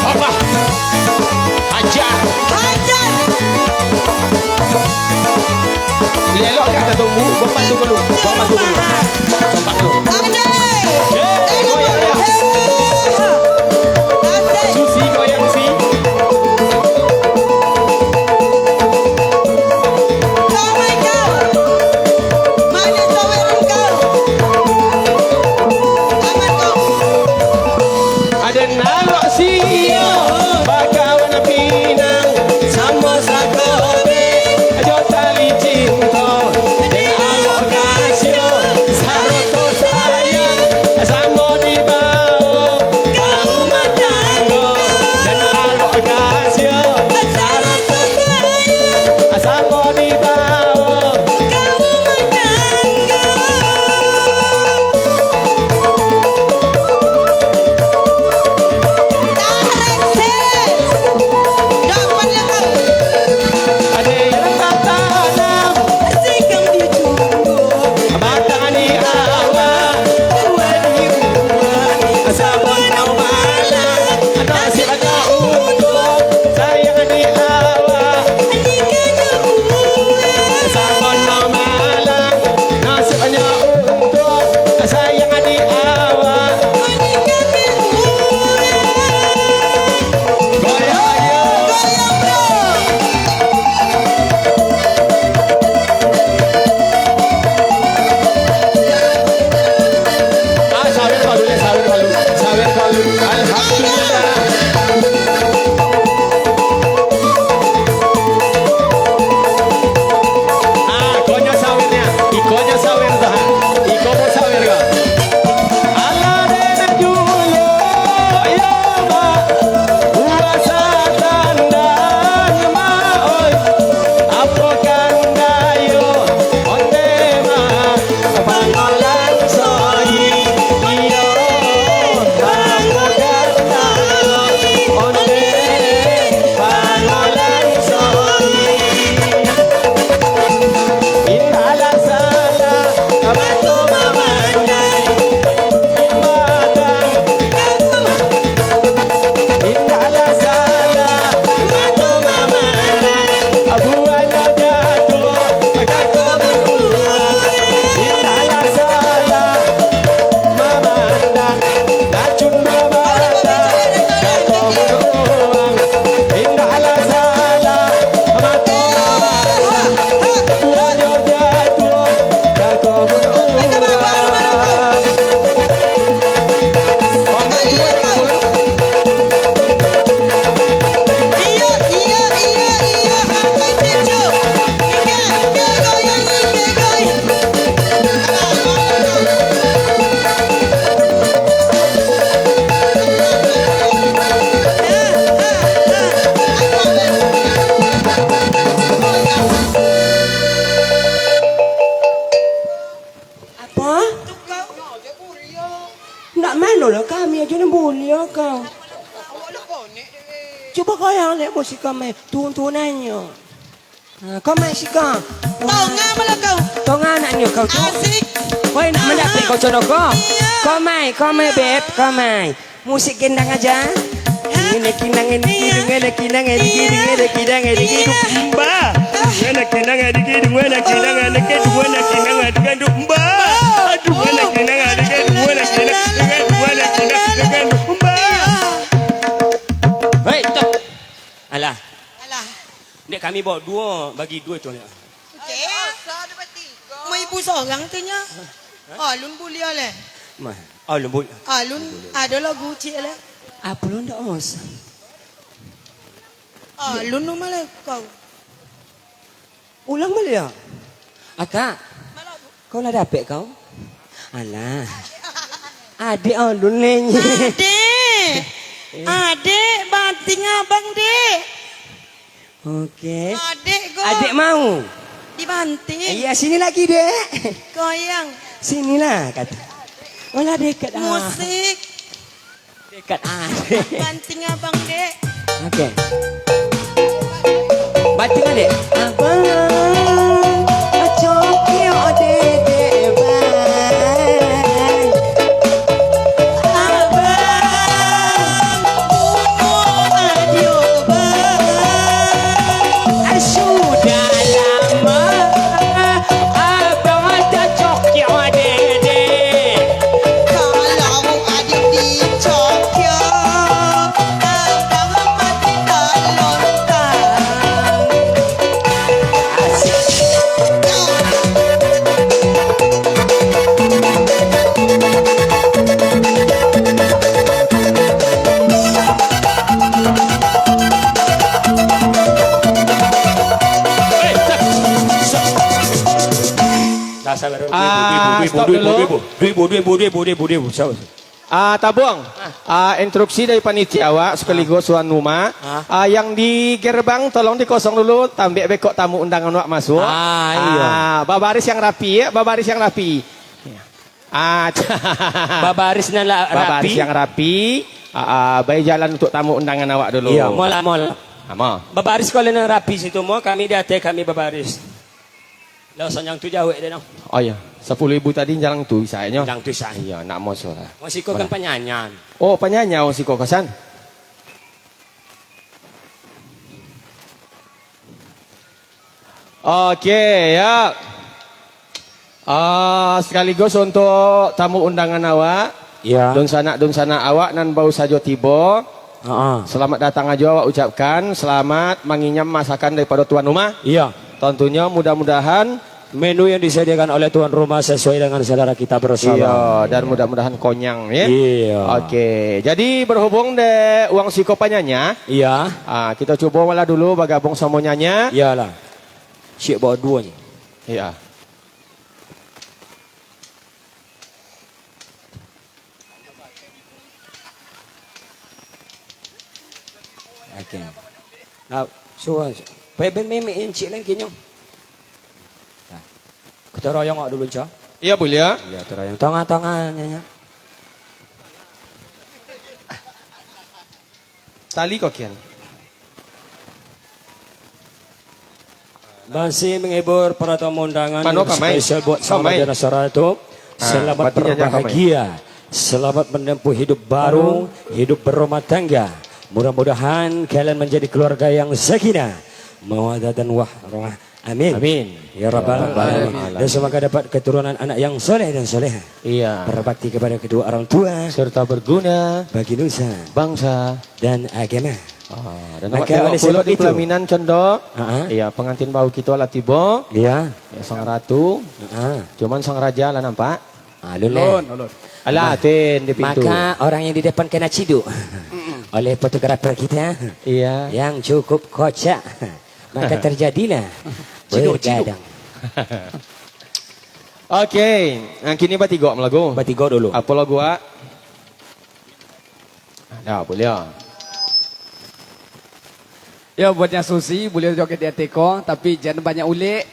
Apa? Hajar. Hajar. Lelok kat atas tunggu, bombat tu dulu. Bombat tu dulu. Bombat tu. Goyang ya. Susi goyang si. Ada nalok si. Bakawan pinang. Sama sakobe. Ajo tali cinta. Dan alok kasio. Saroto sayang. Sama di bawah. Kau matanggo. Dan alok kasio. Saroto sayang. Sama di bawah. Ada yang tak tanam. Batang di awal. Tua di buah. Sabun kau malam. Nasib agak untuk. Sayang di awal. Sabun kau malam. Nasibnya untuk. Sayang di awal. Goyang ya. Sawer balu. Alhamdulillah. Ikonya sawernya. Ikonya sawer dah. Iko mau sawer ga? Allah dena julo ya ma. Puasa tandan ma oi. Apa kandayo onde ma. Pangolan soyi iyo. Pangolan onde pangolan soyi. Indala sala abato mamandai madang. Indala sala abato mamandai abuana jatuh agako berbuah. Indala sala mamandang racun mamandang jatuh beruang. Indala sala abato mamandang abuana jatuh agako beruang. Apa? Nak mana lah kami aja ni boleh kau. Cuba kau yang lihat musik kami tuan-tuannya. Kau main sih kau. Kau anaknya kau tu. Kau nak mendapat kau jodoh kau. Kau main beb, kau main. Musik gendang aja. Ngene kinang mbah. Ngene kinang Hei, stop. Alah, dek kami bawa dua, bagi dua tu. Mau ibu seorang tu nya. Alun boleh oleh. Mah, lembut. Alun ada lagu cik lah. Apa lu ndak os? Alun nu malah kau. Ulang balik ya? Akak, kau lah dapat kau? Alah. Adik alun nyanyi. Adik banting abang dek. Okey. Adik kau. Adik mau? Dibanting. Iya, sini lagi, Dek. Goyang. Sinilah kata. Olah dekat Musik. Dekat adik. Banting abang dek. Okey. Banting adik. Abang. Acoki odek bang. Abang. Bahasa baru. Stop dulu. Ribu. Tabung. Instruksi dari panitia awak sekaligus tuan rumah. Yang di gerbang tolong dikosong dulu, tambah bekok tamu undangan awak masuk. Iya. Babaris yang rapi ya, babaris yang rapi. Babaris yang rapi. Babaris yang rapi. Bayi jalan untuk tamu undangan awak dulu. Iya, mola. Mau. Babaris kalau yang rapi situ mau kami di hati kami babaris. Lah yang tu jauh deh dong. Oh iya, 10.000 tadi jalan tu bisanya. Yang tu saya. Iya, nak mau soal. Masih kau kan penyanyian. Oh, penyanyi si kau kesan. Oke, ya. Sekaligus untuk tamu undangan awak. Iya. Don sana awak nan bau sajo tibo. Selamat datang aja awak ucapkan. Selamat menginyam masakan daripada tuan rumah. Iya. Tentunya mudah-mudahan menu yang disediakan oleh tuan rumah sesuai dengan selera kita bersama. Iya, dan mudah-mudahan konyang ya. Iya. Oke, jadi berhubung de uang siko panyanya. Iya. Kita coba malah dulu bergabung sama nyanya. Iyalah. Syek bawa dua ni. Iya. Oke. Nah, Peben meme encik lagi nyong. Kita royong dulu Cok. Iya boleh ya. Iya teroyong tengah-tengahnya. Tali kok kian. Masih menghibur para tamu undangan spesial buat Kamai. Samudera Saratu. Selamat berbahagia. Selamat menempuh hidup baru, hidup berumah tangga. Mudah-mudahan kalian menjadi keluarga yang sakinah, mawaddah dan warahmah. Amin. Amin. Ya Rabbal Alamin. Dan semoga dapat keturunan anak yang soleh dan soleha. Iya. Berbakti kepada kedua orang tua. Serta berguna bagi nusa, bangsa dan agama. Dan maka oleh sebab di itu pelaminan condok. Iya, pengantin bau kita lah tiba. Iya. Ya, sang ratu. Cuman sang raja lah nampak. Lulun. Alah, tin di pintu. Maka orang yang di depan kena ciduk oleh fotografer kita. Iya. Yang cukup kocak. Maka terjadilah bergadang. Oke, nah kini batigo melagu. Batigo dulu. Apa lagu ah? Ada boleh. Ya buatnya Susi boleh joget di Ateko tapi jangan banyak ulik.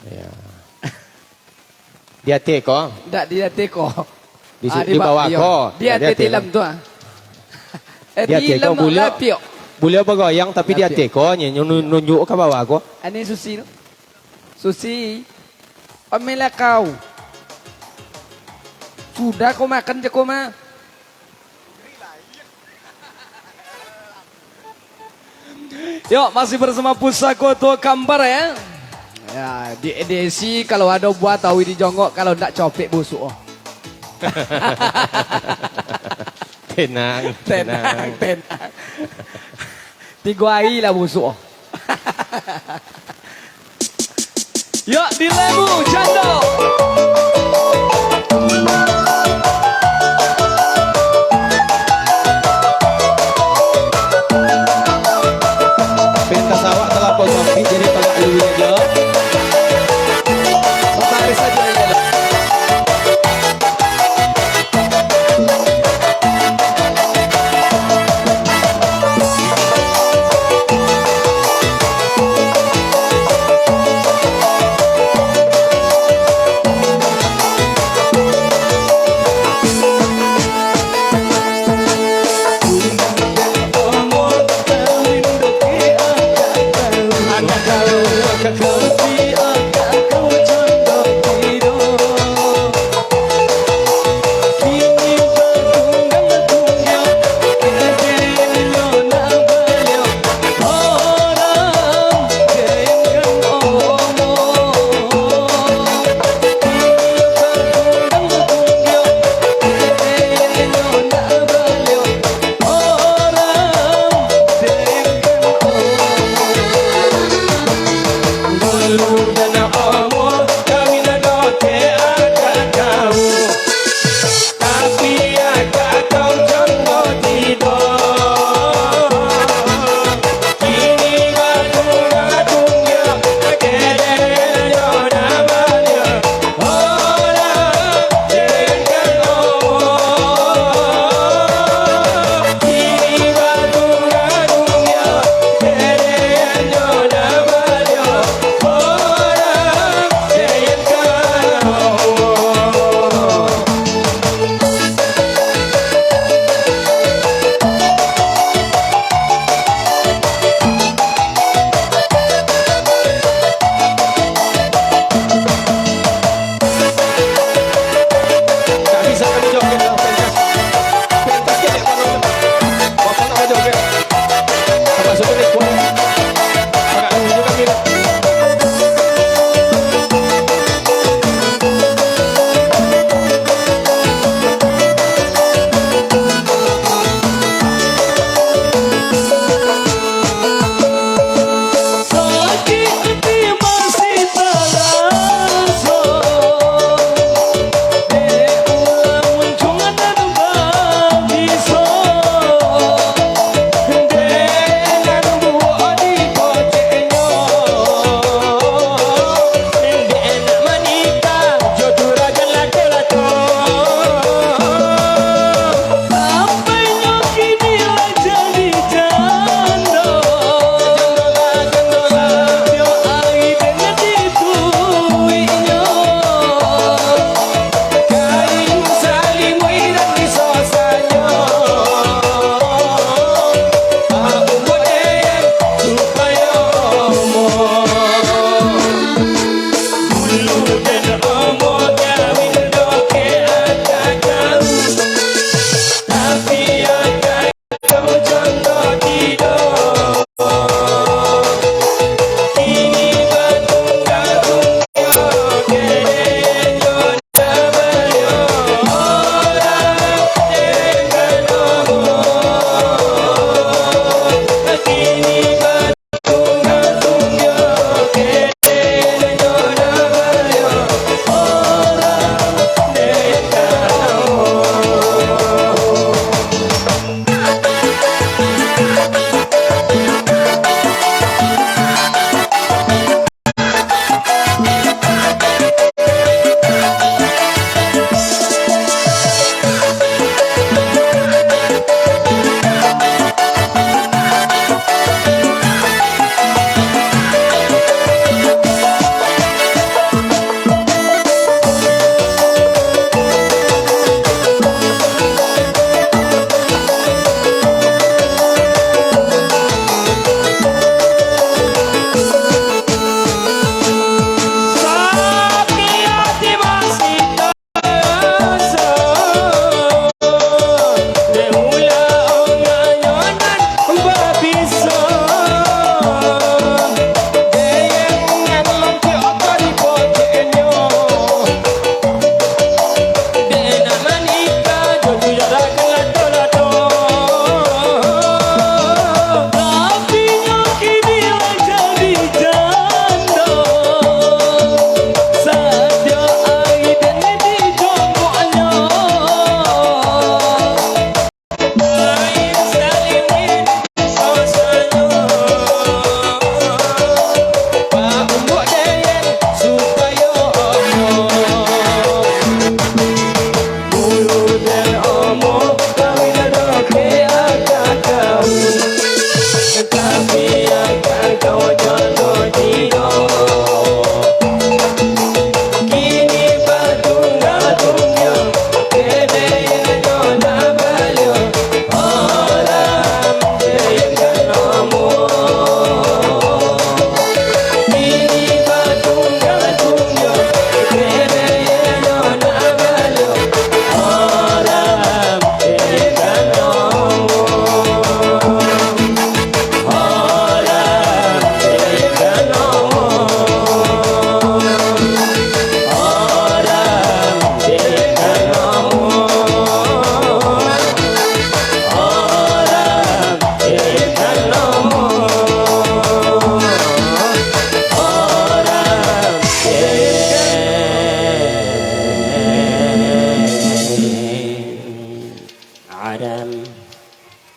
Ya. Di Ateko? Tak di Ateko. Di bawah ko. Di Atilam tu ah. Di Ateko boleh. Boleh bergoyang tapi di Ateko nunjuk ke bawah ko. Ini Susi. Susi. Pamelah kau. Sudah kau makan je kau mah. Yuk masih bersama Pusako Tua Kambar ya. Ya di edisi kalau ada buat tahu di jongkok kalau ndak copek busuk. Tenang. Tiga hari lah busuk. Yuk di Lebu Jando. Pentas awak telah posofi jadi tolak dulu aja. Baris saja ya.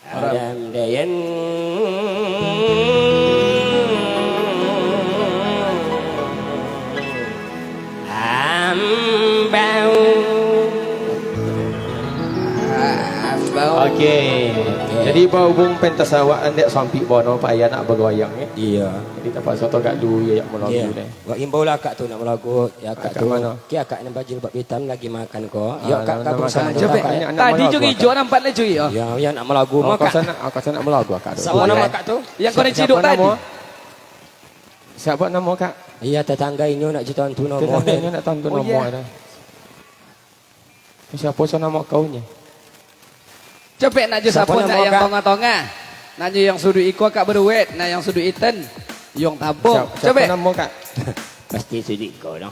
Adam Dayan. Ambau. Okey. Jadi berhubung pentas awak andek sampai bono payah nak bergoyang ya. Iya. Jadi tak pasal tu kat dulu ya melagu Iya. deh. Wak imbau lah kak tu nak melagu. Ya kak Akak tu. mana? Ki akak nak baju bab hitam lagi makan ko. Ya kak nak kabung makan. sama tu Coba. kak. Nak Tadi melagu, juga Kak. hijau nampak le cuy. Ya ya nak melagu Oh, mak kak. kau sana melagu akak tu. Siapa nama kak tu? Yang kau nak ciduk tadi. Siapa nama kak? Iya tetangga ini nak jitan tu nama. Tetangga ni nak tahu Oh, nama ya. dah. Siapa nama kau nya? Coba nak je Siapa siapa nama nak yang kak? tonga-tonga. Nak je yang sudu iko kak berduit, nak yang sudu iten. Yang tabung. Siapa Coba. nama kak? Pasti sedih kau dong.